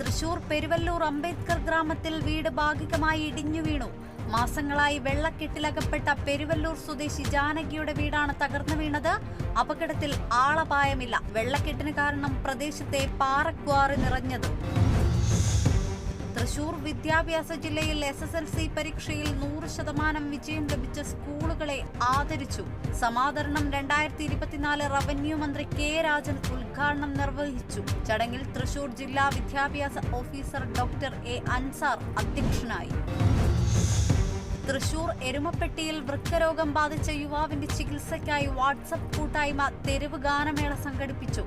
തൃശൂർ പെരുവല്ലൂർ അംബേദ്കർ ഗ്രാമത്തിൽ വീട് ഭാഗികമായി ഇടിഞ്ഞു വീണു. മാസങ്ങളായി വെള്ളക്കെട്ടിലകപ്പെട്ട പെരുവല്ലൂർ സ്വദേശി ജാനകിയുടെ വീടാണ് തകർന്നു വീണത്. അപകടത്തിൽ ആളപായമില്ല. വെള്ളക്കെട്ടിന് കാരണം പ്രദേശത്തെ പാറക്വാറി നിറഞ്ഞത്. തൃശൂർ വിദ്യാഭ്യാസ ജില്ലയിൽ SSLC പരീക്ഷയിൽ 100% വിജയം ലഭിച്ച സ്കൂളുകളെ ആദരിച്ചു. സമാദരണം 2024 റവന്യൂ മന്ത്രി K. രാജൻ ഉദ്ഘാടനം നിർവഹിച്ചു. ചടങ്ങിൽ തൃശൂർ ജില്ലാ വിദ്യാഭ്യാസ ഓഫീസർ ഡോക്ടർ A. അൻസാർ അധ്യക്ഷനായി. തൃശൂർ എരുമപ്പെട്ടിയിൽ വൃക്കരോഗം ബാധിച്ച യുവാവിന്റെ ചികിത്സയ്ക്കായി വാട്സ്ആപ്പ് കൂട്ടായ്മ തെരുവ് ഗാനമേള സംഘടിപ്പിച്ചു.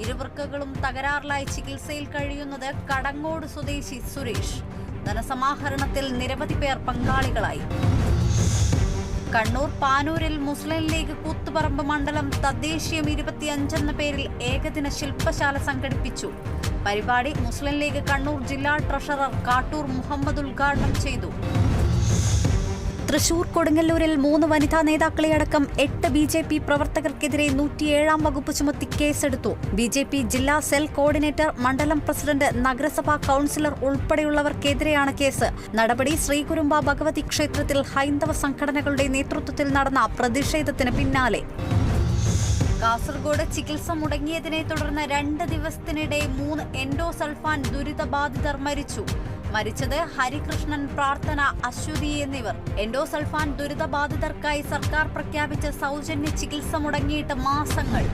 ഇരുവൃക്കകളും തകരാറിലായി ചികിത്സയിൽ കഴിയുന്നത് കടങ്ങോട് സ്വദേശി സുരേഷ്. ധനസമാഹരണത്തിൽ നിരവധി പേർ പങ്കാളികളായി. കണ്ണൂർ പാനൂരിൽ മുസ്ലിം ലീഗ് കൂത്തുപറമ്പ് മണ്ഡലം തദ്ദേശീയം 25 എന്ന പേരിൽ ഏകദിന ശില്പശാല സംഘടിപ്പിച്ചു. പരിപാടി മുസ്ലിം ലീഗ് കണ്ണൂർ ജില്ലാ ട്രഷറർ കാട്ടൂർ മുഹമ്മദ് ഉദ്ഘാടനം ചെയ്തു. തൃശൂർ കൊടുങ്ങല്ലൂരിൽ 3 വനിതാ നേതാക്കളെയടക്കം 8 BJP പ്രവർത്തകർക്കെതിരെ 107 വകുപ്പ് ചുമത്തി കേസെടുത്തു. BJP ജില്ലാ സെൽ കോർഡിനേറ്റർ, മണ്ഡലം പ്രസിഡന്റ്, നഗരസഭാ കൌൺസിലർ ഉൾപ്പെടെയുള്ളവർക്കെതിരെയാണ് കേസ്. നടപടി ശ്രീകുരുമ്പ ഭഗവതി ക്ഷേത്രത്തിൽ ഹൈന്ദവ സംഘടനകളുടെ നേതൃത്വത്തിൽ നടന്ന പ്രതിഷേധത്തിന് പിന്നാലെ. കാസർഗോഡ് ചികിത്സ മുടങ്ങിയതിനെ തുടർന്ന് 2 ദിവസത്തിനിടെ 3 എൻഡോസൾഫാൻ ദുരിതബാധിതർ മരിച്ചു. മരിച്ചത് ഹരികൃഷ്ണൻ, പ്രാർത്ഥന, അശ്വതി എന്നിവർ. എൻഡോസൾഫാൻ ദുരിതബാധിതർക്കായി സർക്കാർ പ്രഖ്യാപിച്ച സൗജന്യ ചികിത്സ മുടങ്ങിയിട്ട് മാസങ്ങൾ.